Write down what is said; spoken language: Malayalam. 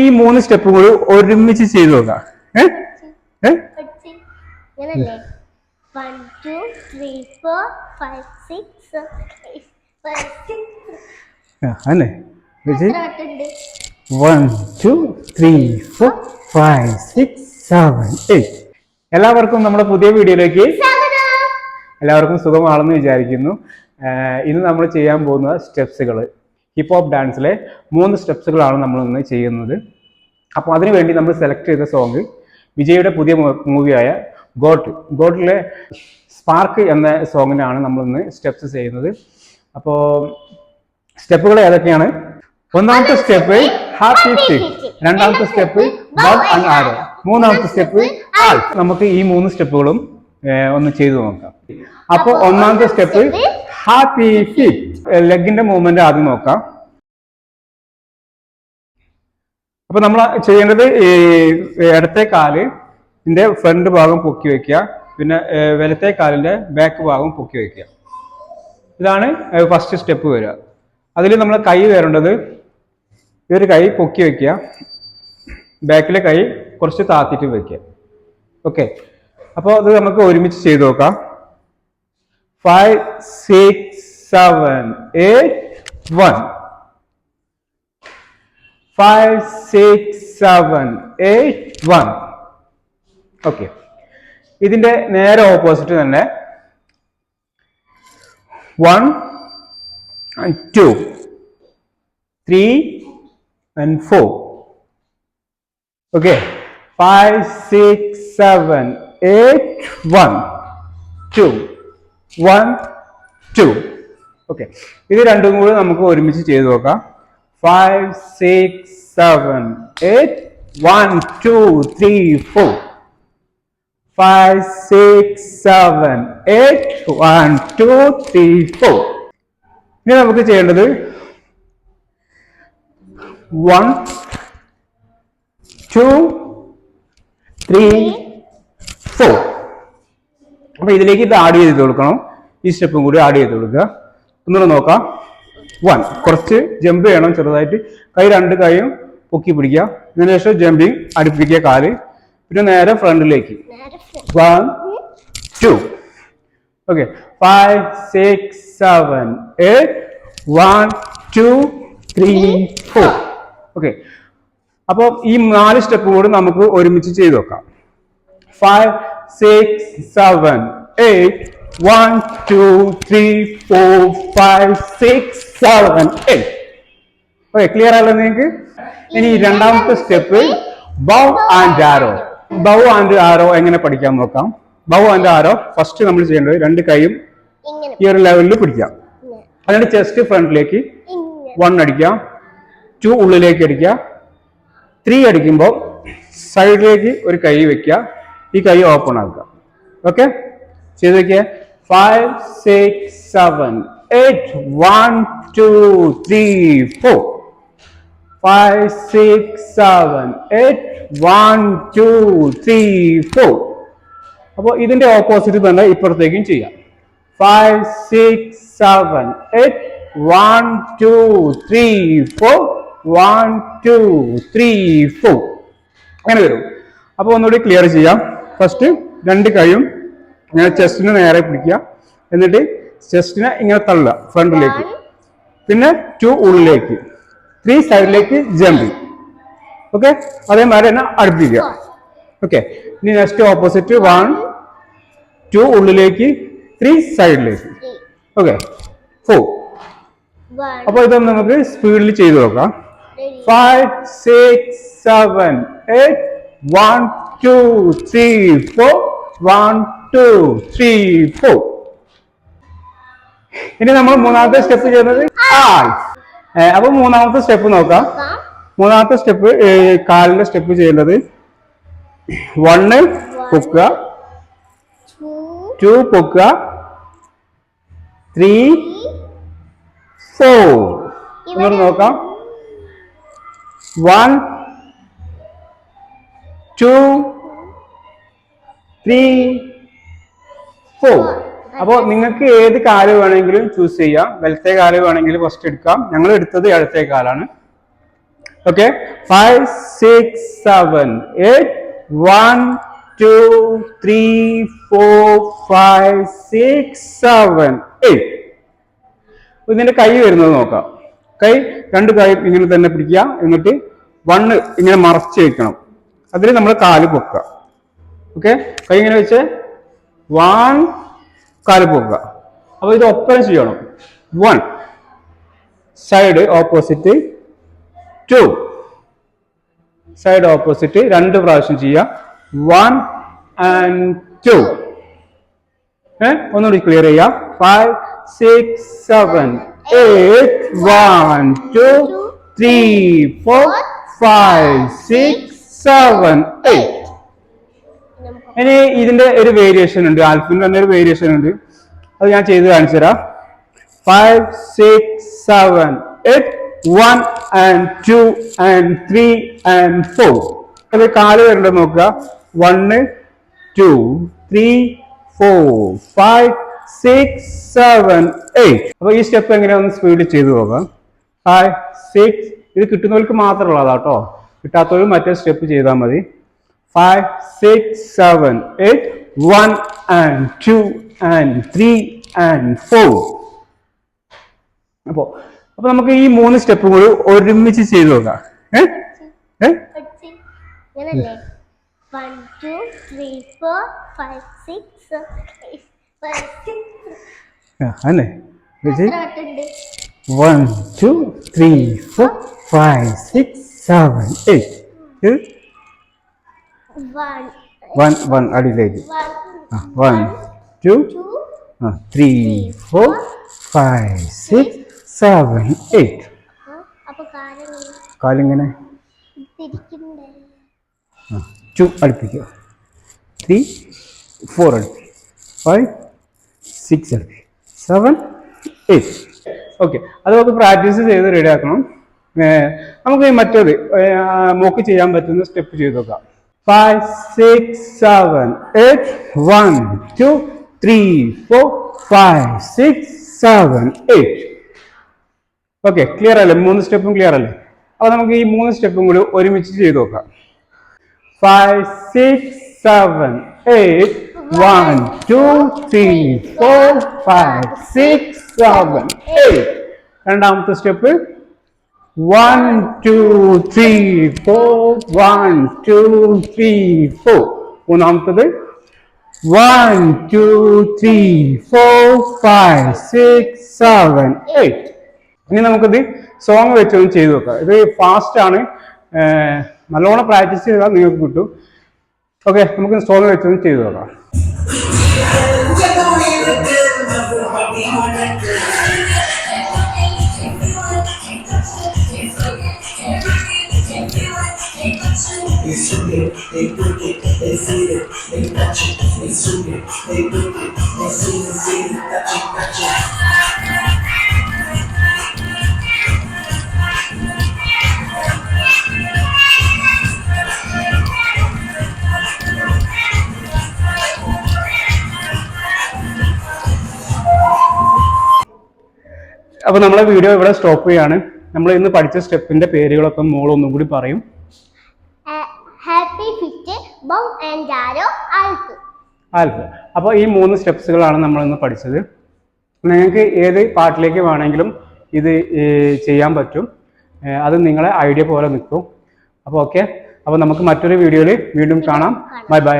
ഈ 3 സ്റ്റെപ്പും കൂടി ഒരുമിച്ച് ചെയ്തു നോക്കാം. അല്ലേ 1 2 3 4 5 6 7 8. എല്ലാവർക്കും നമ്മുടെ പുതിയ വീഡിയോയിലേക്ക് എല്ലാവർക്കും സുഖമാണെന്ന് വിചാരിക്കുന്നു. ഇന്ന് നമ്മൾ ചെയ്യാൻ പോകുന്ന സ്റ്റെപ്സുകൾ ഹിപ്പ് ഹോപ്പ് ഡാൻസിലെ 3 സ്റ്റെപ്സുകളാണ് നമ്മൾ ഇന്ന് ചെയ്യുന്നത്. അപ്പോൾ അതിനുവേണ്ടി നമ്മൾ സെലക്ട് ചെയ്ത സോങ് വിജയുടെ പുതിയ മൂവിയായ ഗോട്ടിലെ സ്പാർക്ക് എന്ന സോങ്ങിനാണ് നമ്മൾ ഇന്ന് സ്റ്റെപ്സ് ചെയ്യുന്നത്. അപ്പോൾ സ്റ്റെപ്പുകൾ ഏതൊക്കെയാണ്? ഒന്നാമത്തെ സ്റ്റെപ്പ് ഹാപ്പി ഫീറ്റ്, രണ്ടാമത്തെ സ്റ്റെപ്പ് ബൗ ആൻഡ് ആരോ, മൂന്നാമത്തെ സ്റ്റെപ്പ് ആൾ. നമുക്ക് ഈ 3 സ്റ്റെപ്പുകളും ഒന്ന് ചെയ്തു നോക്കാം. അപ്പോൾ ഒന്നാമത്തെ സ്റ്റെപ്പ് ഹാപ്പി ഫീറ്റ്. ലെഗിന്റെ മൂവ്മെന്റ് ആദ്യം നോക്കാം. അപ്പൊ നമ്മൾ ചെയ്യേണ്ടത് ഇടത്തെ കാലിന്റെ ഫ്രണ്ട് ഭാഗം പൊക്കി വെക്കുക, പിന്നെ വലത്തെ കാലിന്റെ ബാക്ക് ഭാഗം പൊക്കി വെക്കുക. ഇതാണ് ഫസ്റ്റ് സ്റ്റെപ്പ് വരിക. അതിൽ നമ്മൾ കൈ വരേണ്ടത് ഈ ഒരു കൈ പൊക്കി വെക്കുക, ബാക്കിലെ കൈ കുറച്ച് താത്തിട്ട് വെക്കുക. ഓക്കെ, അപ്പോൾ അത് നമുക്ക് ഒരുമിച്ച് ചെയ്ത് നോക്കാം. 5 6 7 8 1 5 6 7 8 1. ഓക്കെ, ഇതിന്റെ നേരെ ഓപ്പോസിറ്റ് തന്നെ 1 2 3 and 4. Okay, 5 6 7 8 1 2 1 2. ഓക്കെ, ഇത് രണ്ടും കൂടി നമുക്ക് ഒരുമിച്ച് ചെയ്ത് നോക്കാം. 5 6 7 8 1 2 3 4 5 6 7 8 1 2 3 4. ഇനി നമുക്ക് ചെയ്യേണ്ടത് 1 2 3 4. അപ്പൊ ഇതിലേക്ക് ഇത് ആഡ് ചെയ്ത് കൊടുക്കണം. ഈ സ്റ്റെപ്പും കൂടി ആഡ് ചെയ്ത് കൊടുക്കുക. ഒന്നുകൂടെ നോക്കാം. 1 കുറച്ച് ജമ്പ് ചെയ്യണം ചെറുതായിട്ട്. രണ്ട് കൈയും പൊക്കി പിടിക്കുക. അതിനുശേഷം ജമ്പിങ് അടുപ്പിക്കുക കാല്, പിന്നെ നേരെ ഫ്രണ്ടിലേക്ക് 1 2. ഓക്കെ, 5 6 7 8 1 2 3 4. ഓക്കെ, അപ്പോൾ ഈ 4 സ്റ്റെപ്പ് കൂടി നമുക്ക് ഒരുമിച്ച് ചെയ്ത് നോക്കാം. 5 6 7 8 1 2 3 4 5 6 7 8. ഓക്കെ, ക്ലിയർ ആണല്ലോ നിങ്ങൾക്ക്? ഇനി രണ്ടാമത്തെ step bow and arrow. Bow and arrow എങ്ങനെ പഠിക്കാൻ നോക്കാം. ബൗ ആൻഡ് ആരോ ഫസ്റ്റ് നമ്മൾ ചെയ്യേണ്ടത് 2 കൈയും ഈ ഒരു ലെവലിൽ പിടിക്കാം. അതിന്റെ ചെസ്റ്റ് ഫ്രണ്ടിലേക്ക് 1 അടിക്കാം, 2 ഉള്ളിലേക്ക് അടിക്കുക, 3 അടിക്കുമ്പോൾ സൈഡിലേക്ക് ഒരു കൈ വെക്കുക, ഈ കൈ ഓപ്പൺ ആക്കുക. ഓക്കെ, ചെയ്ത് വെക്കുക. 5 6 7 8 1 2 3 4 5 6 7 8 1 2 3 4. അപ്പോൾ ഇതിന്റെ ഓപ്പോസിറ്റ് തന്നെ ഇപ്പുറത്തേക്കും ചെയ്യാം. 5 6 7 8 1 2 3 4 1 2 3 4. അങ്ങനെ വരും. അപ്പോൾ ഒന്നുകൂടി ക്ലിയർ ചെയ്യാം. ഫസ്റ്റ് 2 കൈയും ഇങ്ങനെ ചെസ്റ്റിന് നേരെ പിടിക്കുക, എന്നിട്ട് ചെസ്റ്റിനെ ഇങ്ങനെ തള്ളുക ഫ്രണ്ടിലേക്ക്, പിന്നെ 2 ഉള്ളിലേക്ക്, 3 സൈഡിലേക്ക് ജമ്പ്. ഓക്കെ, അതേമാതിരി തന്നെ അടുപ്പിക്കുക. ഓക്കെ, ഇനി നെക്സ്റ്റ് ഓപ്പോസിറ്റ് 1 2 ഉള്ളിലേക്ക്, 3 സൈഡിലേക്ക്. ഓക്കെ, 4. അപ്പോൾ ഇതൊന്ന് നമുക്ക് സ്പീഡിൽ ചെയ്ത് നോക്കാം. 5 6 7 8 1 2 3 4 1 2 3 4. ഇനി നമ്മൾ മൂന്നാമത്തെ സ്റ്റെപ്പ് ചെയ്യുന്നത് ആൾ. അപ്പൊ മൂന്നാമത്തെ സ്റ്റെപ്പ് നോക്കാം. മൂന്നാമത്തെ സ്റ്റെപ്പ് കാലിന്റെ സ്റ്റെപ്പ് ചെയ്യേണ്ടത് 1 പൊക്കുക, 2 പൊക്കുക, 3 4. ഒന്നുകൂടി നോക്കാം. 1 2 3 4. അപ്പോൾ നിങ്ങൾക്ക് ഏത് കാല് വേണമെങ്കിലും ചൂസ് ചെയ്യാം. വലത്തെ കാല് വേണമെങ്കിൽ ഫസ്റ്റ് എടുക്കാം. ഞങ്ങൾ എടുത്തത് ഇടത്തെ കാലാണ്. Okay, 5, 6, 7, 8. 1, 2, 3, 4, 5, 6, 7, 8. ഇതിന്റെ കൈ വരുന്നത് നോക്കാം. കൈ രണ്ട് കൈ ഇങ്ങനെ തന്നെ പിടിക്കുക. എന്നിട്ട് 1 ഇങ്ങനെ മറച്ച് വെക്കണം. അതിൽ നമ്മൾ കാല് പൊക്കുക. ഓക്കെ, കൈ ഇങ്ങനെ വെച്ച് 1 കാല് പൊക്കുക. അപ്പൊ ഇത് ഒപ്പം ചെയ്യണം. 1 സൈഡ് ഓപ്പോസിറ്റ്, 2 സൈഡ് ഓപ്പോസിറ്റ്, 2 പ്രാവശ്യം ചെയ്യുക. 1 and 2. ഒന്നുകൂടി ക്ലിയർ ചെയ്യാം. 5, 6, 7, 8. 1, 2, 3, 4, 5, 6, 7, 8. ഇനി ഇതിന്റെ ഒരു വേരിയേഷൻ ഉണ്ട്. ആൽഫിന് തന്നെ ഒരു വേരിയേഷൻ ഉണ്ട്. അത് ഞാൻ ചെയ്ത് കാണിച്ചു തരാം. 5, 6, 7, 8. 1 and 2 and 3 and 4. അത് കാല് വരേണ്ടത് നോക്കുക. 1, 2, 3, 4, 5, 6, 7, 8. അപ്പൊ ഈ സ്റ്റെപ്പ് എങ്ങനെയാണെന്ന് സ്പീഡിൽ ചെയ്തു പോകാം. 5, 6. ഇത് കിട്ടുന്നവർക്ക് മാത്രമുള്ളതാ കേട്ടോ. കിട്ടാത്തവരും മറ്റേ സ്റ്റെപ്പ് ചെയ്താൽ മതി. 5, 6, 7, 8. 1 and 2 and 3 and 4. അപ്പൊ നമുക്ക് ഈ 3 സ്റ്റെപ്പും കൂടി ഒരുമിച്ച് ചെയ്തു നോക്കാം. അല്ലേ 1, 2, 3, 4, 5, 6, 7, 8. 1 അടിയിലേക്ക്. 1, 2, 3, 4, 5, 6, 7, 8. കാലിങ്ങനെ 2 അടുപ്പിക്കുക. 3, 4 അടുപ്പിക്കുക. 5, 6 അടുപ്പിക്കുക. 7, 8. ഓക്കെ, അത് നമുക്ക് പ്രാക്ടീസ് ചെയ്ത് റെഡി ആക്കണം. നമുക്ക് മറ്റേത് മോക്ക് ചെയ്യാൻ പറ്റുന്ന സ്റ്റെപ്പ് ചെയ്ത് നോക്കാം. 5, 6, 7, 8. 1, 2, 3, 4, 5, 6, 7, 8. ഓക്കെ, ക്ലിയർ അല്ലേ? 3 സ്റ്റെപ്പും ക്ലിയർ അല്ലേ? അപ്പൊ നമുക്ക് ഈ 3 സ്റ്റെപ്പും കൂടി ഒരുമിച്ച് ചെയ്ത് നോക്കാം. 5, 6, 7, 8. 1, 2, 3, 4, 5, 6, 7, 8. രണ്ടാമത്തെ സ്റ്റെപ്പ് 1, 2, 3, 4. 1, 2, 3, 4. മൂന്നാമത്തത് 1, 2, 3, 4, 5, 6, 7, 8. ഇനി നമുക്കിത് സോങ് വെച്ചൊന്ന് ചെയ്തു നോക്കാം. ഇത് ഫാസ്റ്റ് ആണ്. നല്ലോണം പ്രാക്ടീസ് ചെയ്താൽ നിങ്ങൾക്ക് കിട്ടും. ഓക്കെ, നമുക്ക് സോങ് വെച്ചൊന്ന് ചെയ്തു നോക്കാം. They shoot it, they break it, they feel it, they touch it, they shoot it, they break it, they see it, touch it, touch it. അപ്പൊ നമ്മളെ വീഡിയോ ഇവിടെ സ്റ്റോപ്പ് ചെയ്യാണ്. നമ്മൾ ഇന്ന് പഠിച്ച സ്റ്റെപ്പിന്റെ പേരുകളൊക്കെ മോൾ ഒന്നും കൂടി പറയും. ഹാപ്പി ഫിറ്റ് ബോം ആൻഡ് ജാരോ ആൽഫ്. അപ്പോൾ ഈ 3 സ്റ്റെപ്സുകളാണ് നമ്മൾ ഇന്ന് പഠിച്ചത്. നിങ്ങൾക്ക് ഏത് പാട്ടിലേക്ക് വേണമെങ്കിലും ഇത് ചെയ്യാൻ പറ്റും. അത് നിങ്ങളെ ഐഡിയ പോലെ നിൽക്കും. അപ്പോൾ ഓക്കെ, അപ്പോൾ നമുക്ക് മറ്റൊരു വീഡിയോയിൽ വീണ്ടും കാണാം. Bye bye.